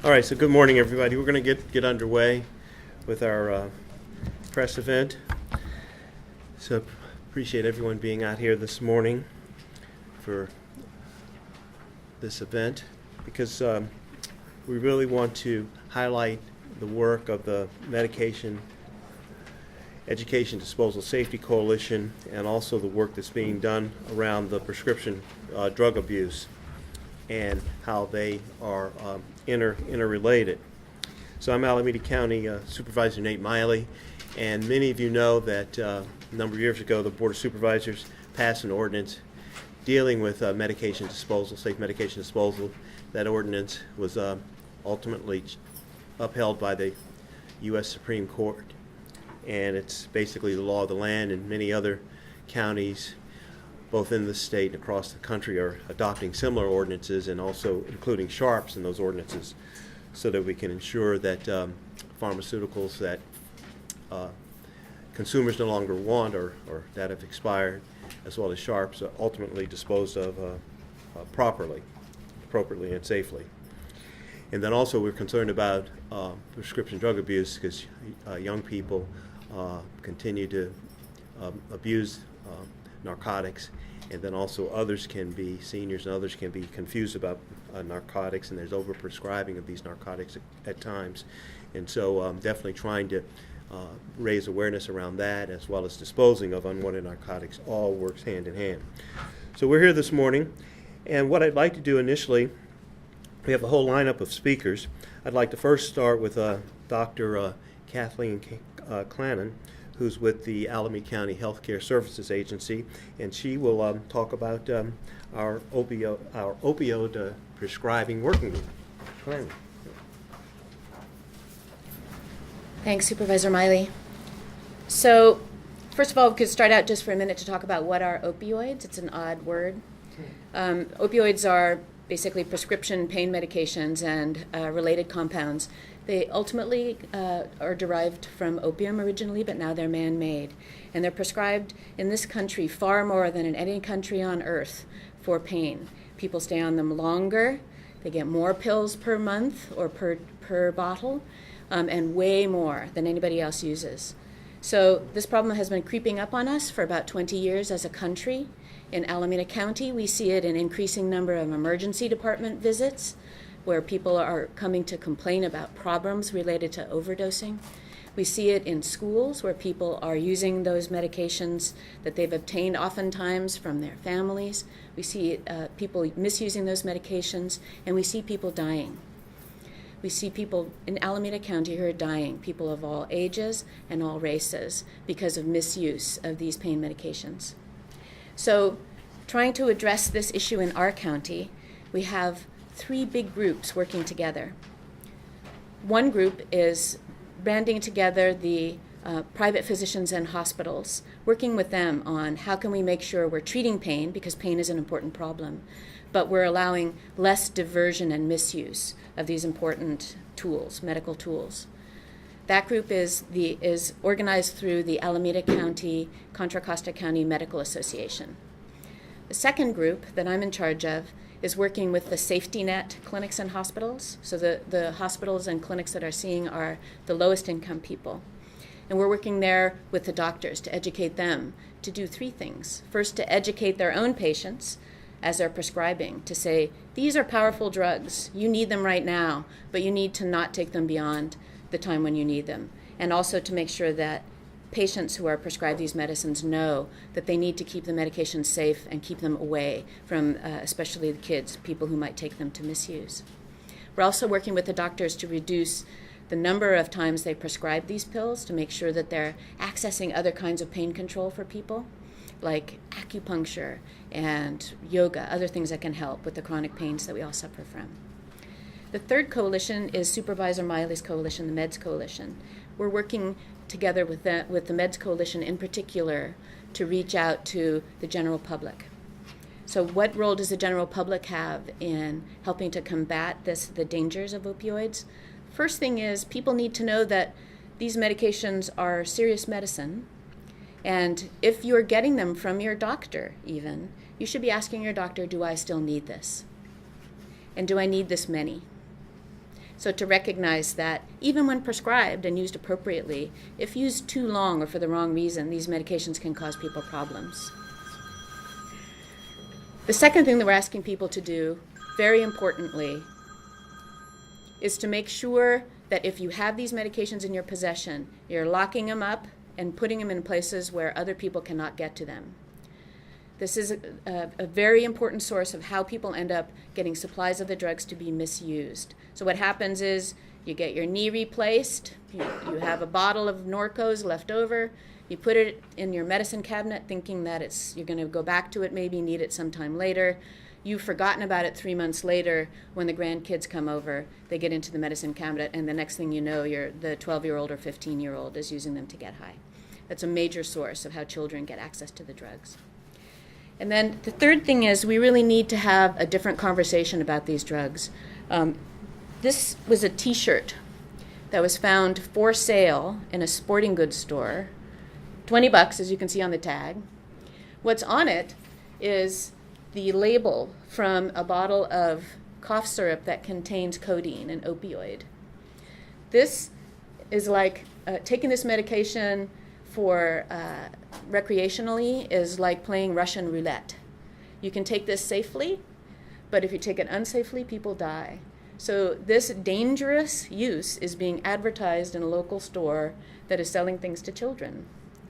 All right, so good morning, everybody. We're going to get underway with our press event. So appreciate everyone being out here this morning for this event because we really want to highlight the work of the Medication Education Disposal Safety Coalition and also the work that's being done around the prescription drug abuse and how they are interrelated. So I'm Alameda County Supervisor Nate Miley, and many of you know that a number of years ago the Board of Supervisors passed an ordinance dealing with medication disposal, safe medication disposal. That ordinance was ultimately upheld by the U.S. Supreme Court, and it's basically the law of the land, and many other counties both in the state and across the country are adopting similar ordinances and also including sharps in those ordinances so that we can ensure that pharmaceuticals that consumers no longer want or that have expired, as well as sharps, are ultimately disposed of properly, appropriately, and safely. And then also we're concerned about prescription drug abuse because young people continue to abuse narcotics, and then also others can be, seniors and others can be confused about narcotics, and there's over-prescribing of these narcotics at times. And so definitely trying to raise awareness around that, as well as disposing of unwanted narcotics, all works hand in hand. So we're here this morning, and what I'd like to do initially, we have a whole lineup of speakers. I'd like to first start with Dr. Kathleen Clannon, who's with the Alameda County Healthcare Services Agency, and she will talk about our opioid prescribing working group. Clannon. Thanks, Supervisor Miley. So, first of all, we could start out just for a minute to talk about what are opioids. It's an odd word. Opioids are basically prescription pain medications and related compounds. They ultimately are derived from opium originally, but now they're man-made. And they're prescribed in this country far more than in any country on earth for pain. People stay on them longer. They get more pills per month or per bottle, and way more than anybody else uses. So this problem has been creeping up on us for about 20 years as a country. In Alameda County, we see it in increasing number of emergency department visits, where people are coming to complain about problems related to overdosing. We see it in schools where people are using those medications that they've obtained oftentimes from their families. We see people misusing those medications, and we see people dying. We see people in Alameda County who are dying, people of all ages and all races, because of misuse of these pain medications. So, trying to address this issue in our county, we have three big groups working together. One group is banding together the private physicians and hospitals, working with them on how can we make sure we're treating pain, because pain is an important problem, but we're allowing less diversion and misuse of these important tools, medical tools. That group is organized through the Alameda County, Contra Costa County Medical Association. The second group that I'm in charge of is working with the safety net clinics and hospitals. So the hospitals and clinics that are seeing are the lowest income people. And we're working there with the doctors to educate them to do three things. First, to educate their own patients as they're prescribing, to say, these are powerful drugs. You need them right now, but you need to not take them beyond the time when you need them. And also to make sure that patients who are prescribed these medicines know that they need to keep the medications safe and keep them away from especially the kids, people who might take them to misuse. We're also working with the doctors to reduce the number of times they prescribe these pills to make sure that they're accessing other kinds of pain control for people, like acupuncture and yoga, other things that can help with the chronic pains that we all suffer from. The third coalition is Supervisor Miley's coalition, the Meds Coalition. We're working together with the Meds Coalition in particular to reach out to the general public. So what role does the general public have in helping to combat the dangers of opioids? First thing is people need to know that these medications are serious medicine, and if you're getting them from your doctor even, you should be asking your doctor, do I still need this? And do I need this many? So to recognize that even when prescribed and used appropriately, if used too long or for the wrong reason, these medications can cause people problems. The second thing that we're asking people to do, very importantly, is to make sure that if you have these medications in your possession, you're locking them up and putting them in places where other people cannot get to them. This is a very important source of how people end up getting supplies of the drugs to be misused. So what happens is you get your knee replaced, you have a bottle of Norcos left over, you put it in your medicine cabinet thinking that you're going to go back to it, maybe need it sometime later. You've forgotten about it 3 months later when the grandkids come over, they get into the medicine cabinet, and the next thing you know, the 12-year-old or 15-year-old is using them to get high. That's a major source of how children get access to the drugs. And then the third thing is we really need to have a different conversation about these drugs. This was a T-shirt that was found for sale in a sporting goods store, $20, as you can see on the tag. What's on it is the label from a bottle of cough syrup that contains codeine, an opioid. This is like taking this medication for recreationally is like playing Russian roulette. You can take this safely, but if you take it unsafely, people die. So this dangerous use is being advertised in a local store that is selling things to children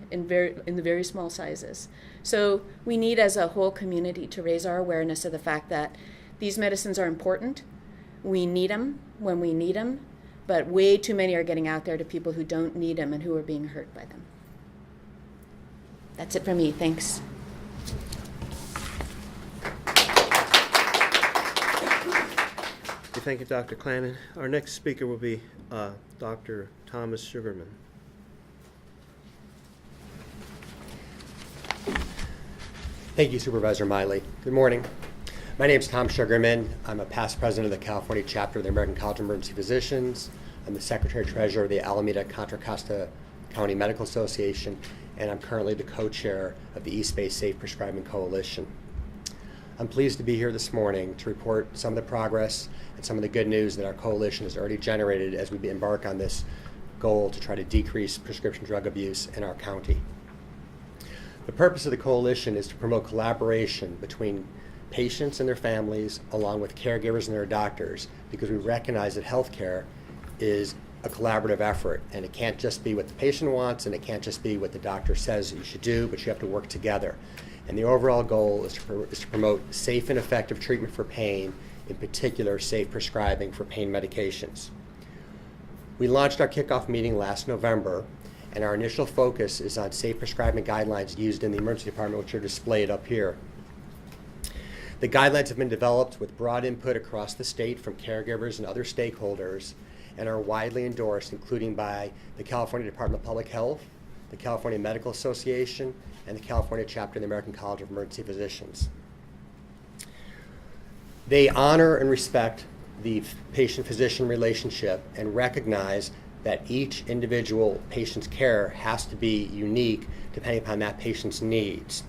in the very small sizes. So we need as a whole community to raise our awareness of the fact that these medicines are important. We need them when we need them, but way too many are getting out there to people who don't need them and who are being hurt by them. That's it for me. Thanks. Thank you, Dr. Clannon. Our next speaker will be Dr. Thomas Sugarman. Thank you, Supervisor Miley. Good morning. My name is Tom Sugarman. I'm a past president of the California chapter of the American College of Emergency Physicians. I'm the Secretary-Treasurer of the Alameda Contra Costa County Medical Association, and I'm currently the co-chair of the East Bay Safe Prescribing Coalition. I'm pleased to be here this morning to report some of the progress and some of the good news that our coalition has already generated as we embark on this goal to try to decrease prescription drug abuse in our county. The purpose of the coalition is to promote collaboration between patients and their families, along with caregivers and their doctors, because we recognize that healthcare is a collaborative effort, and it can't just be what the patient wants, and it can't just be what the doctor says you should do, but you have to work together. And the overall goal is to promote safe and effective treatment for pain, in particular safe prescribing for pain medications. We launched our kickoff meeting last November, and our initial focus is on safe prescribing guidelines used in the emergency department, which are displayed up here. The guidelines have been developed with broad input across the state from caregivers and other stakeholders, and are widely endorsed, including by the California Department of Public Health, the California Medical Association, and the California chapter of the American College of Emergency Physicians. They honor and respect the patient-physician relationship and recognize that each individual patient's care has to be unique depending upon that patient's needs.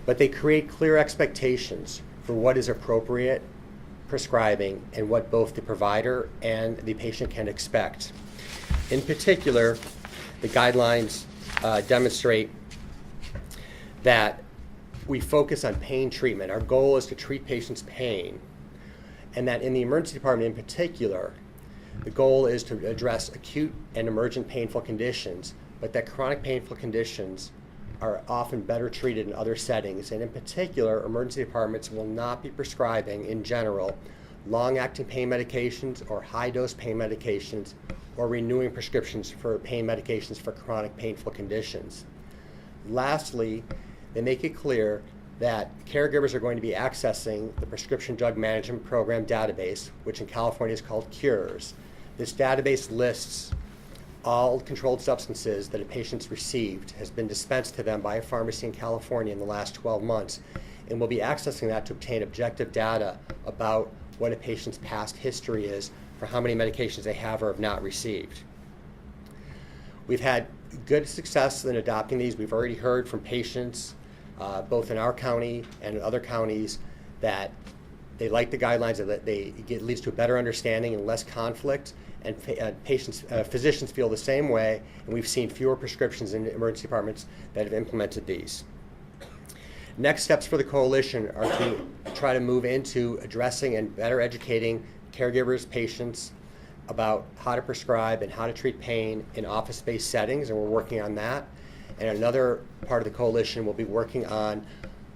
But they create clear expectations for what is appropriate prescribing and what both the provider and the patient can expect. In particular, the guidelines demonstrate that we focus on pain treatment. Our goal is to treat patients' pain, and that in the emergency department in particular, the goal is to address acute and emergent painful conditions, but that chronic painful conditions are often better treated in other settings. And in particular, emergency departments will not be prescribing, in general, long-acting pain medications or high-dose pain medications, or renewing prescriptions for pain medications for chronic painful conditions. Lastly, they make it clear that caregivers are going to be accessing the Prescription Drug Management Program database, which in California is called CURES. This database lists all controlled substances that a patient's received, has been dispensed to them by a pharmacy in California in the last 12 months, and will be accessing that to obtain objective data about what a patient's past history is for how many medications they have or have not received. We've had good success in adopting these. We've already heard from patients, both in our county and in other counties, that They like the guidelines. It leads to a better understanding and less conflict. And physicians feel the same way. And we've seen fewer prescriptions in emergency departments that have implemented these. Next steps for the coalition are to try to move into addressing and better educating caregivers, patients about how to prescribe and how to treat pain in office-based settings, and we're working on that. And another part of the coalition will be working on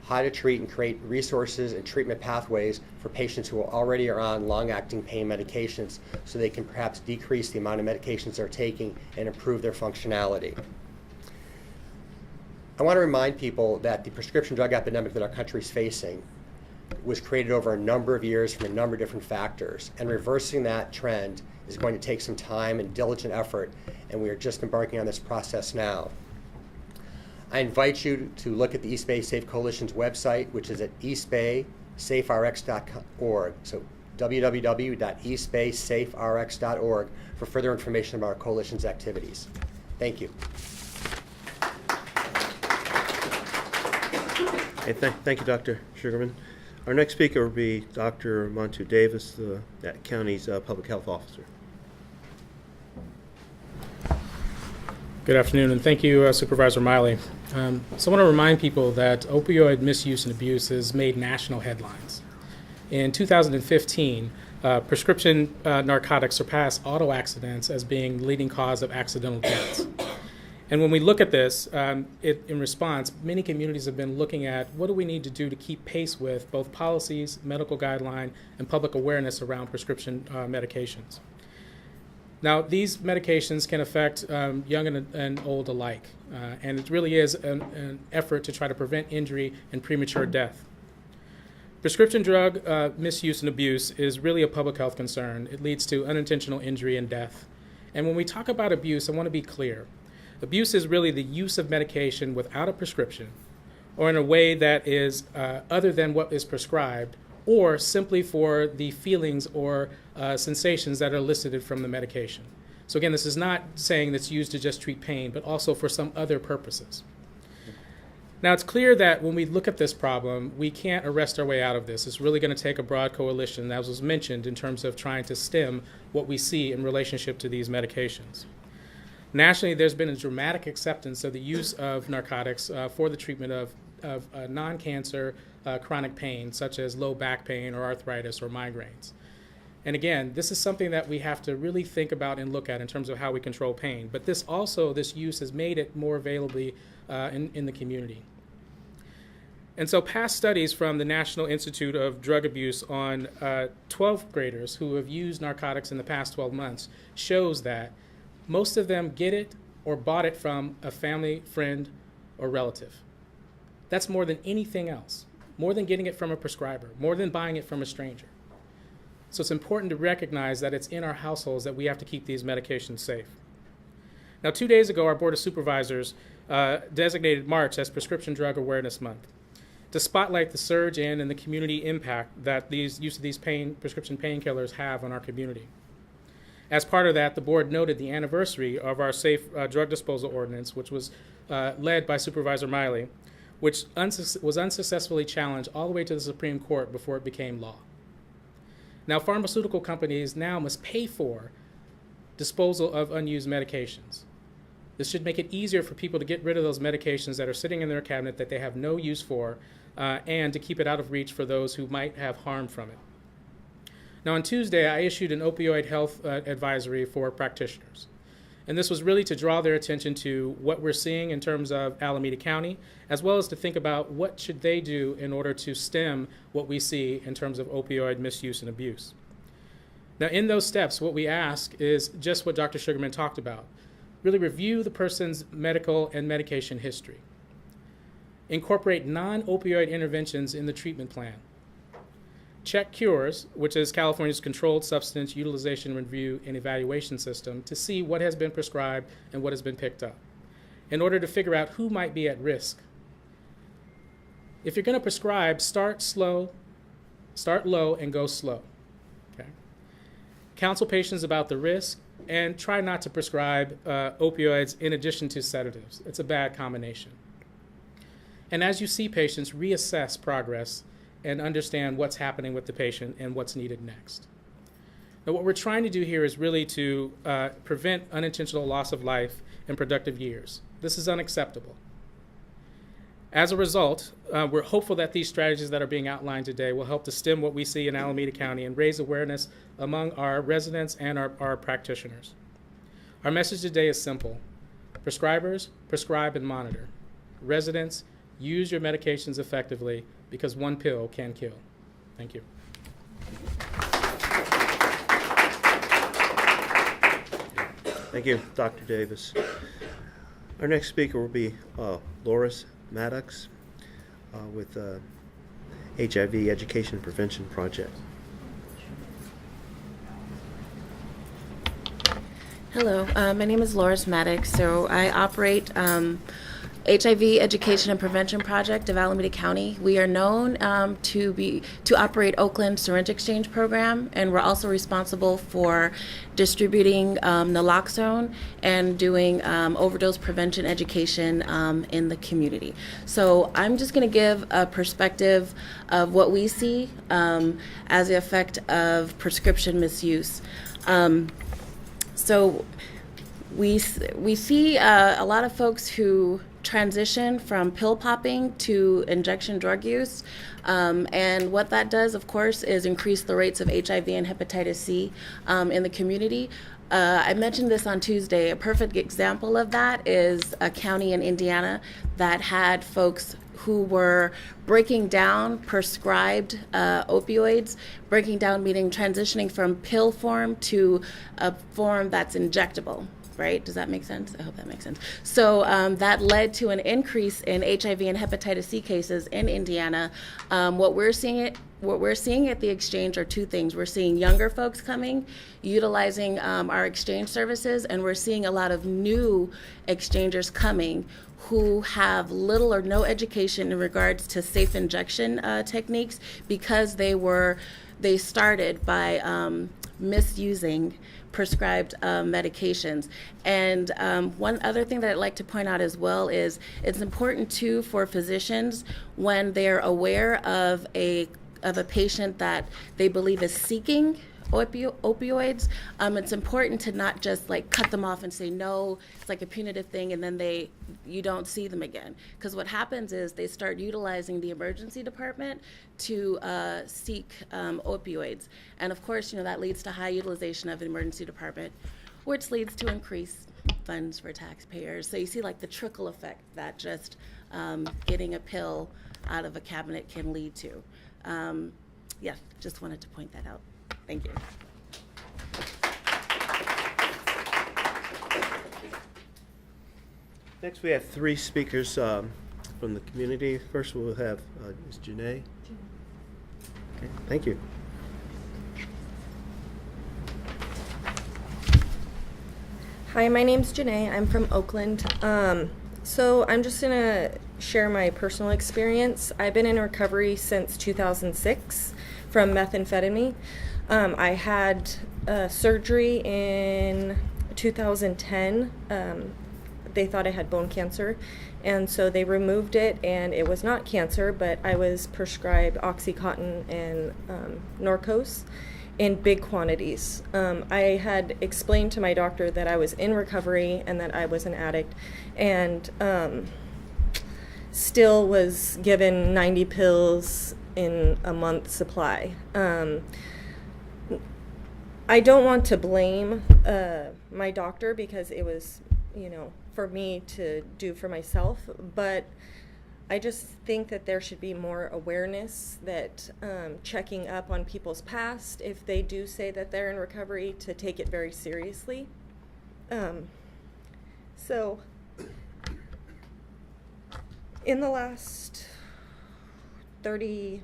how to treat and create resources and treatment pathways for patients who already are on long-acting pain medications so they can perhaps decrease the amount of medications they're taking and improve their functionality. I want to remind people that the prescription drug epidemic that our country is facing was created over a number of years from a number of different factors, and reversing that trend is going to take some time and diligent effort, and we are just embarking on this process now. I invite you to look at the East Bay Safe Coalition's website, which is at eastbaysaferx.org. So www.eastbaysaferx.org for further information about our coalition's activities. Thank you. Hey, thank you, Dr. Sugarman. Our next speaker will be Dr. Montu Davis, the county's public health officer. Good afternoon, and thank you, Supervisor Miley. So I want to remind people that opioid misuse and abuse has made national headlines. In 2015, prescription narcotics surpassed auto accidents as being the leading cause of accidental deaths. And when we look at this, in response, many communities have been looking at what do we need to do to keep pace with both policies, medical guideline, and public awareness around prescription medications. Now, these medications can affect young and old alike, and it really is an effort to try to prevent injury and premature death. Prescription drug misuse and abuse is really a public health concern. It leads to unintentional injury and death. And when we talk about abuse, I want to be clear. Abuse is really the use of medication without a prescription or in a way that is other than what is prescribed, or simply for the feelings or sensations that are elicited from the medication. So again, this is not saying that's used to just treat pain, but also for some other purposes. Now, it's clear that when we look at this problem, we can't arrest our way out of this. It's really going to take a broad coalition, as was mentioned, in terms of trying to stem what we see in relationship to these medications. Nationally, there's been a dramatic acceptance of the use of narcotics for the treatment of non-cancer chronic pain, such as low back pain or arthritis or migraines. And again, this is something that we have to really think about and look at in terms of how we control pain. But this use has made it more available in the community. And so past studies from the National Institute of Drug Abuse on 12th graders who have used narcotics in the past 12 months shows that most of them get it or bought it from a family, friend, or relative. That's more than anything else, more than getting it from a prescriber, more than buying it from a stranger. So it's important to recognize that it's in our households that we have to keep these medications safe. Now, 2 days ago, our Board of Supervisors designated March as Prescription Drug Awareness Month to spotlight the surge in and the community impact that use of these prescription painkillers have on our community. As part of that, the board noted the anniversary of our safe drug disposal ordinance, which was led by Supervisor Miley, which was unsuccessfully challenged all the way to the Supreme Court before it became law. Now, pharmaceutical companies now must pay for disposal of unused medications. This should make it easier for people to get rid of those medications that are sitting in their cabinet that they have no use for, and to keep it out of reach for those who might have harm from it. Now, on Tuesday, I issued an opioid health advisory for practitioners. And this was really to draw their attention to what we're seeing in terms of Alameda County, as well as to think about what should they do in order to stem what we see in terms of opioid misuse and abuse. Now, in those steps, what we ask is just what Dr. Sugarman talked about. Really review the person's medical and medication history. Incorporate non-opioid interventions in the treatment plan. Check Cures, which is California's Controlled Substance Utilization Review and Evaluation System, to see what has been prescribed and what has been picked up, in order to figure out who might be at risk. If you're going to prescribe, start low, and go slow. Okay? Counsel patients about the risk, and try not to prescribe opioids in addition to sedatives. It's a bad combination. And as you see patients, reassess progress and understand what's happening with the patient and what's needed next. Now, what we're trying to do here is really to prevent unintentional loss of life in productive years. This is unacceptable. As a result, we're hopeful that these strategies that are being outlined today will help to stem what we see in Alameda County and raise awareness among our residents and our practitioners. Our message today is simple. Prescribers, prescribe and monitor. Residents, use your medications effectively because one pill can kill. Thank you. Thank you, Dr. Davis. Our next speaker will be Loris Maddox with HIV Education Prevention Project. Hello, my name is Loris Maddox. So I operate HIV Education and Prevention Project of Alameda County. We are known to operate Oakland Syringe Exchange Program, and we're also responsible for distributing naloxone and doing overdose prevention education in the community. So I'm just going to give a perspective of what we see as the effect of prescription misuse. So we see a lot of folks who transition from pill popping to injection drug use. And what that does, of course, is increase the rates of HIV and hepatitis C in the community. I mentioned this on Tuesday. A perfect example of that is a county in Indiana that had folks who were breaking down prescribed opioids, breaking down meaning transitioning from pill form to a form that's injectable. Right? Does that make sense? I hope that makes sense. So that led to an increase in HIV and hepatitis C cases in Indiana. What we're seeing at the exchange are two things. We're seeing younger folks coming, utilizing our exchange services, and we're seeing a lot of new exchangers coming who have little or no education in regards to safe injection techniques because they started by misusing prescribed medications. And one other thing that I'd like to point out as well is it's important too for physicians when they're aware of a patient that they believe is seeking opioids, it's important to not just like cut them off and say no, it's like a punitive thing, and then you don't see them again. Because what happens is they start utilizing the emergency department to seek opioids, and of course, that leads to high utilization of the emergency department, which leads to increased funds for taxpayers. So you see like the trickle effect that just getting a pill out of a cabinet can lead to. Yeah, just wanted to point that out. Thank you. Next, we have three speakers from the community. First, we'll have is Janae. Okay, thank you. Hi, my name's Janae. I'm from Oakland. So I'm just going to share my personal experience. I've been in recovery since 2006 from methamphetamine. I had surgery in 2010. They thought I had bone cancer, and so they removed it, and it was not cancer, but I was prescribed OxyContin and Norcos in big quantities. I had explained to my doctor that I was in recovery and that I was an addict, and still was given 90 pills in a month supply. I don't want to blame my doctor because it was, for me to do for myself, but I just think that there should be more awareness that checking up on people's past, if they do say that they're in recovery, to take it very seriously. So in the last 30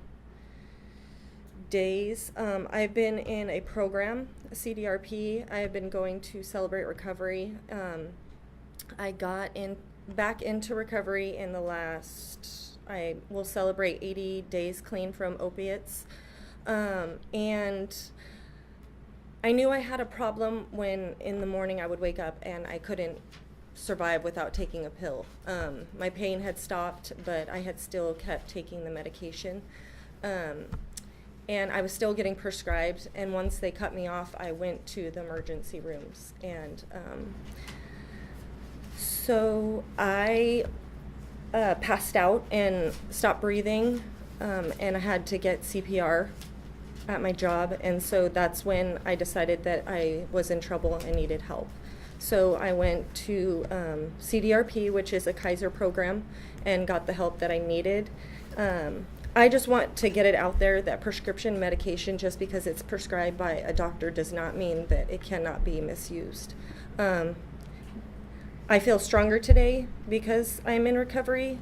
days, I've been in a program, a CDRP. I have been going to Celebrate Recovery. I got back into recovery in the last, I will celebrate 80 days clean from opiates. And I knew I had a problem when in the morning I would wake up and I couldn't survive without taking a pill. My pain had stopped, but I had still kept taking the medication. And I was still getting prescribed. And once they cut me off, I went to the emergency rooms. And so I passed out and stopped breathing, and I had to get CPR at my job. And so that's when I decided that I was in trouble and needed help. So I went to CDRP, which is a Kaiser program, and got the help that I needed. I just want to get it out there that prescription medication, just because it's prescribed by a doctor, does not mean that it cannot be misused. I feel stronger today because I'm in recovery,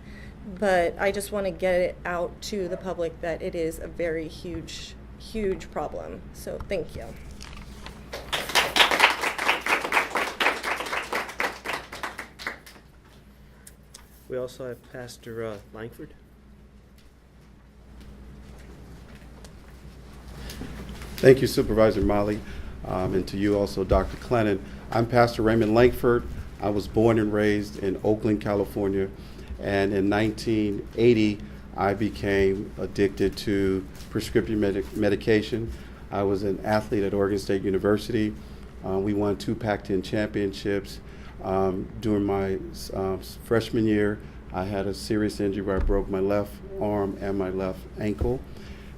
but I just want to get it out to the public that it is a very huge, huge problem. So thank you. We also have Pastor Langford. Thank you, Supervisor Miley, and to you also, Dr. Clennon. I'm Pastor Raymond Langford. I was born and raised in Oakland, California, and in 1980, I became addicted to prescription medication. I was an athlete at Oregon State University. We won 2 Pac-10 championships. During my freshman year, I had a serious injury where I broke my left arm and my left ankle,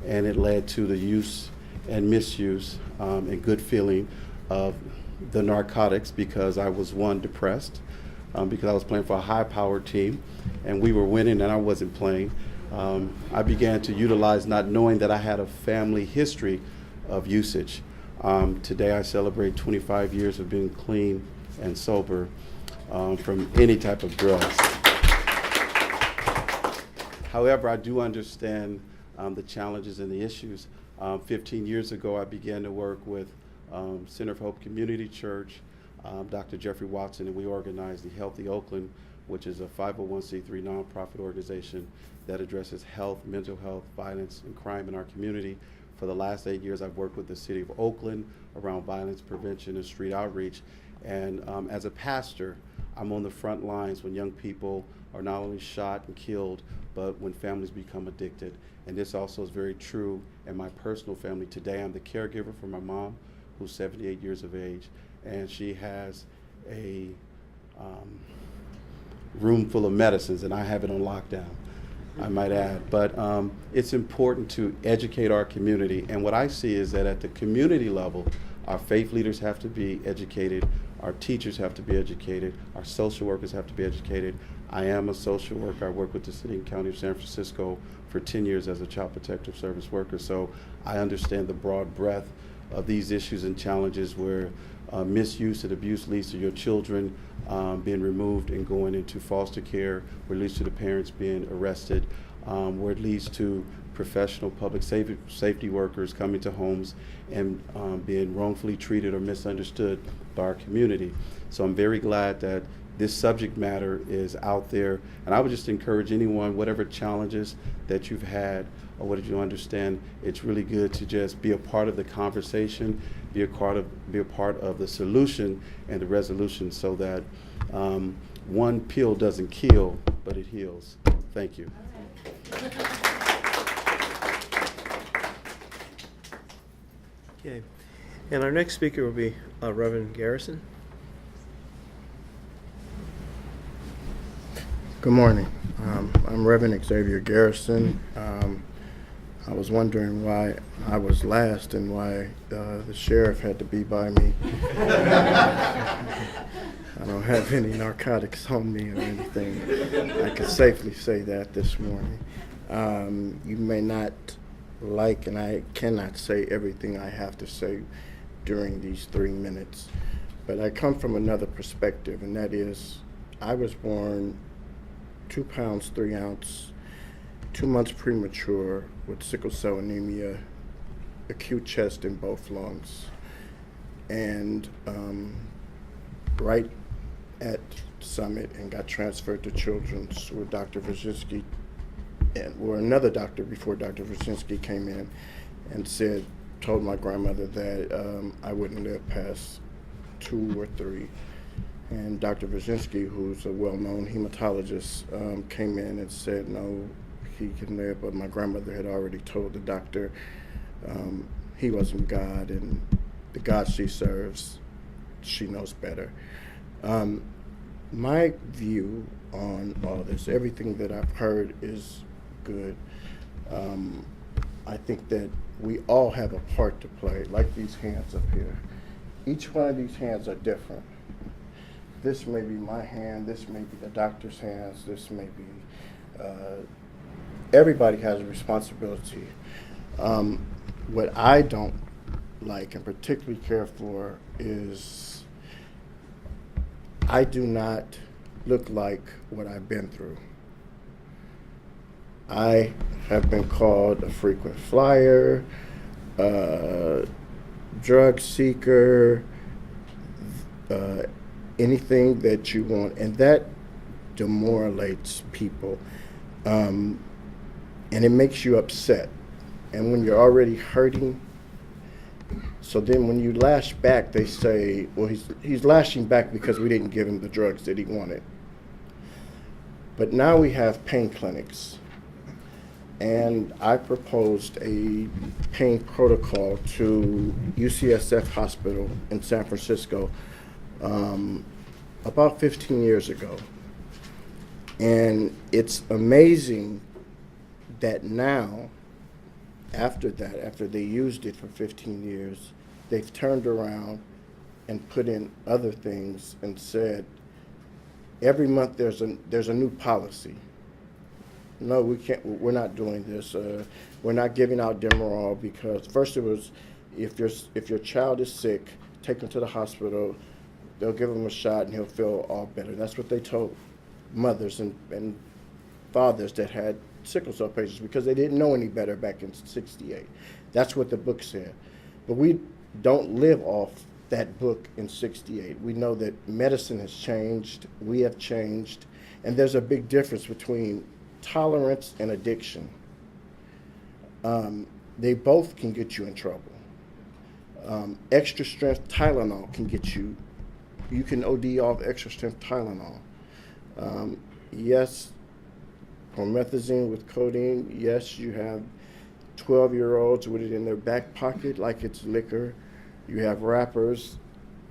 and it led to the use and misuse and good feeling of the narcotics, because I was, one, depressed, because I was playing for a high-powered team, and we were winning and I wasn't playing. I began to utilize, not knowing that I had a family history of usage. Today I celebrate 25 years of being clean and sober from any type of drugs. However, I do understand the challenges and the issues. 15 years ago, I began to work with Center for Hope Community Church, Dr. Jeffrey Watson, and we organized the Healthy Oakland, which is a 501c3 nonprofit organization that addresses health, mental health, violence, and crime in our community. For the last 8 years, I've worked with the city of Oakland around violence prevention and street outreach. And as a pastor, I'm on the front lines when young people are not only shot and killed, but when families become addicted. And this also is very true in my personal family. Today, I'm the caregiver for my mom, who's 78 years of age, and she has a room full of medicines, and I have it on lockdown, I might add. But it's important to educate our community. And what I see is that at the community level, our faith leaders have to be educated, our teachers have to be educated, our social workers have to be educated. I am a social worker. I work with the City and County of San Francisco for 10 years as a child protective service worker, so I understand the broad breadth of these issues and challenges where misuse and abuse leads to your children being removed and going into foster care, where it leads to the parents being arrested, where it leads to professional public safety workers coming to homes and being wrongfully treated or misunderstood by our community. So I'm very glad that this subject matter is out there, and I would just encourage anyone, whatever challenges that you've had or what you understand, it's really good to just be a part of the conversation, be a part of the solution and the resolution, so that one pill doesn't kill, but it heals. Thank you. Okay, and our next speaker will be Reverend Garrison. Good morning. I'm Reverend Xavier Garrison. I was wondering why I was last and why the sheriff had to be by me. I don't have any narcotics on me or anything. I can safely say that this morning. You may not like, and I cannot say everything I have to say during these 3 minutes, but I come from another perspective, and that is I was born 2 pounds, 3 ounces, 2 months premature with sickle cell anemia, acute chest in both lungs. And right at Summit, and got transferred to Children's with Dr. Wyszynski, or another doctor before Dr. Wyszynski came in and told my grandmother that I wouldn't live past 2 or 3. And Dr. Wyszynski, who's a well-known hematologist, came in and said, no, he can live, but my grandmother had already told the doctor he wasn't God, and the God she serves, she knows better. My view on all this, everything that I've heard is good. I think that we all have a part to play, like these hands up here. Each one of these hands are different. This may be my hand, this may be the doctor's hands, this may be, everybody has a responsibility. What I don't like and particularly care for is I do not look like what I've been through. I have been called a frequent flyer, drug seeker, anything that you want, and that demoralizates people, and it makes you upset. And when you're already hurting, so then when you lash back, they say, well, he's lashing back because we didn't give him the drugs that he wanted. But now we have pain clinics. And I proposed a pain protocol to UCSF Hospital in San Francisco about 15 years ago. And it's amazing that now, after they used it for 15 years, they've turned around and put in other things and said, every month there's a new policy. No, we can't. We're not doing this. We're not giving out Demerol because first it was, if your child is sick, take him to the hospital. They'll give him a shot and he'll feel all better. That's what they told mothers and fathers that had sickle cell patients because they didn't know any better back in '68. That's what the book said. But we don't live off that book in '68. We know that medicine has changed. We have changed, and there's a big difference between tolerance and addiction. They both can get you in trouble. Extra strength Tylenol can get you. You can OD off extra strength Tylenol. Yes, promethazine with codeine. Yes, you have 12-year-olds with it in their back pocket like it's liquor. You have rappers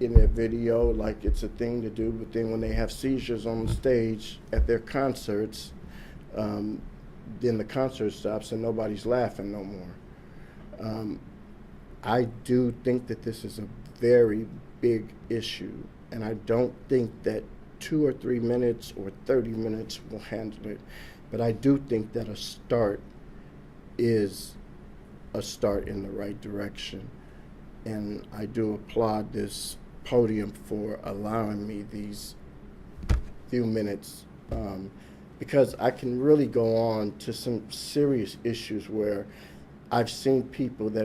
in their video like it's a thing to do, but then when they have seizures on the stage at their concerts, then the concert stops and nobody's laughing no more. I do think that this is a very big issue, and I don't think that 2 or 3 minutes or 30 minutes will handle it. But I do think that a start is a start in the right direction. And I do applaud this podium for allowing me these few minutes because I can really go on to some serious issues where I've seen people that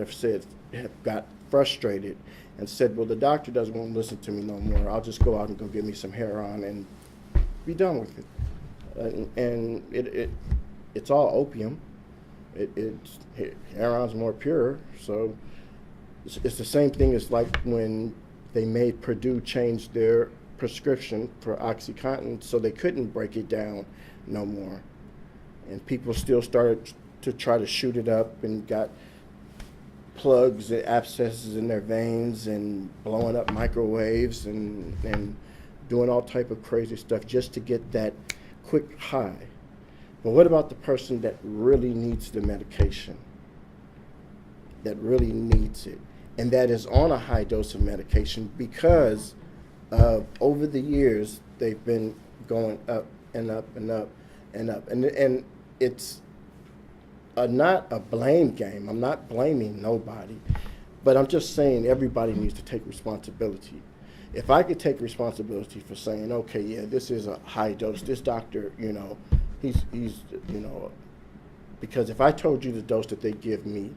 have got frustrated and said, well, the doctor doesn't want to listen to me no more. I'll just go out and go get me some heroin and be done with it. And it's all opium. Heroin's more pure, so it's the same thing as like when they made Purdue change their prescription for OxyContin so they couldn't break it down no more. And people still started to try to shoot it up and got plugs and abscesses in their veins and blowing up microwaves and doing all type of crazy stuff just to get that quick high. But what about the person that really needs the medication, that really needs it, and that is on a high dose of medication because over the years they've been going up and up and up and up. And it's not a blame game. I'm not blaming nobody, but I'm just saying everybody needs to take responsibility. If I could take responsibility for saying, okay, yeah, this is a high dose, this doctor, he's because if I told you the dose that they give me,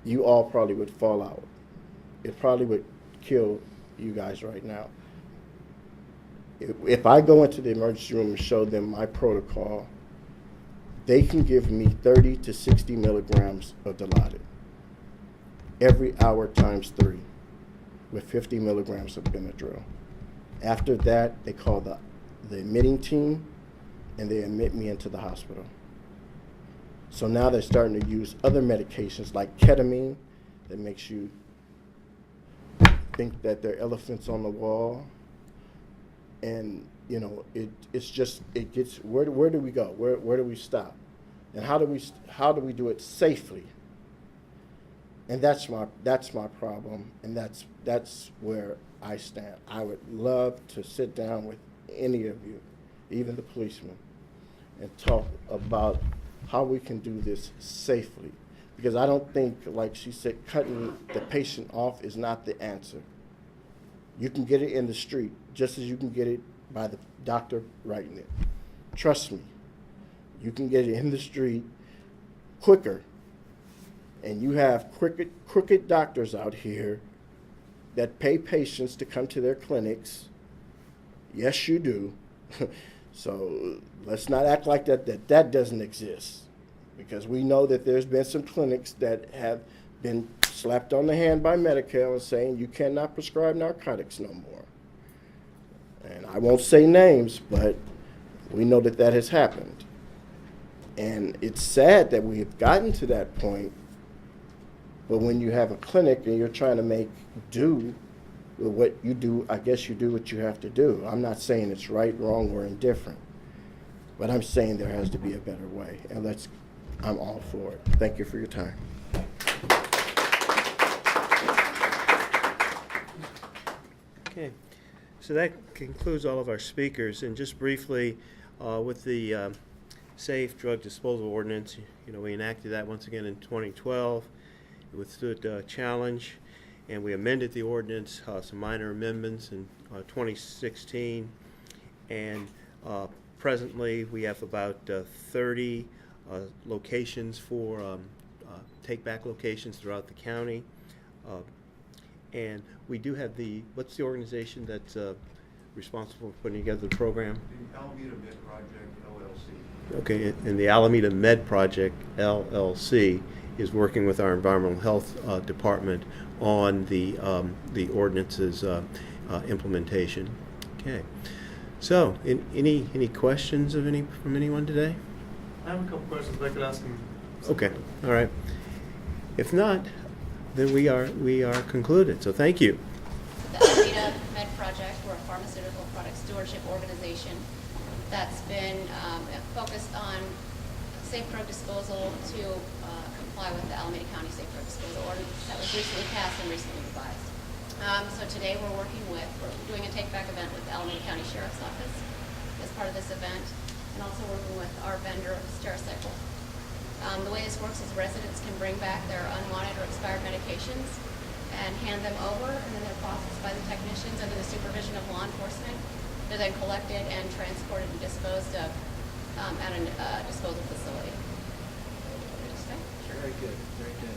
you all probably would fall out. It probably would kill you guys right now. If I go into the emergency room and show them my protocol, they can give me 30 to 60 milligrams of Dilaudid every hour times 3 with 50 milligrams of Benadryl. After that, they call the admitting team and they admit me into the hospital. So now they're starting to use other medications like ketamine that makes you think that they're elephants on the wall. And, you know, it's just, it gets, where do we go? Where do we stop? And how do we do it safely? And that's my problem, and that's where I stand. I would love to sit down with any of you, even the policemen, and talk about how we can do this safely. Because I don't think, like she said, cutting the patient off is not the answer. You can get it in the street just as you can get it by the doctor writing it. Trust me, you can get it in the street quicker. And you have crooked doctors out here that pay patients to come to their clinics. Yes, you do. So let's not act like that doesn't exist. Because we know that there's been some clinics that have been slapped on the hand by Medicare and saying you cannot prescribe narcotics no more. And I won't say names, but we know that has happened. And it's sad that we have gotten to that point. But when you have a clinic and you're trying to make do with what you do, I guess you do what you have to do. I'm not saying it's right, wrong, or indifferent. But I'm saying there has to be a better way. And I'm all for it. Thank you for your time. Okay, so that concludes all of our speakers. And just briefly, with the Safe Drug Disposal Ordinance, you know, we enacted that once again in 2012. It withstood challenge, and we amended the ordinance, some minor amendments in 2016. And presently, we have about 30 locations for take-back locations throughout the county. And we do have what's the organization that's responsible for putting together the program? The Alameda Med Project, LLC. Okay, and the Alameda Med Project, LLC, is working with our environmental health department on the ordinance's implementation. Okay, so any questions from anyone today? I have a couple questions, but I could ask them. Okay, all right. If not, then we are concluded. So thank you. The Alameda Med Project, we're a pharmaceutical product stewardship organization that's been focused on safe drug disposal to comply with the Alameda County Safe Drug Disposal Ordinance that was recently passed and recently revised. So today we're doing a take-back event with the Alameda County Sheriff's Office as part of this event, and also working with our vendor, Stericycle. The way this works is residents can bring back their unwanted or expired medications and hand them over, and then they're processed by the technicians under the supervision of law enforcement. They're then collected and transported and disposed of at a disposal facility. Very good, very good.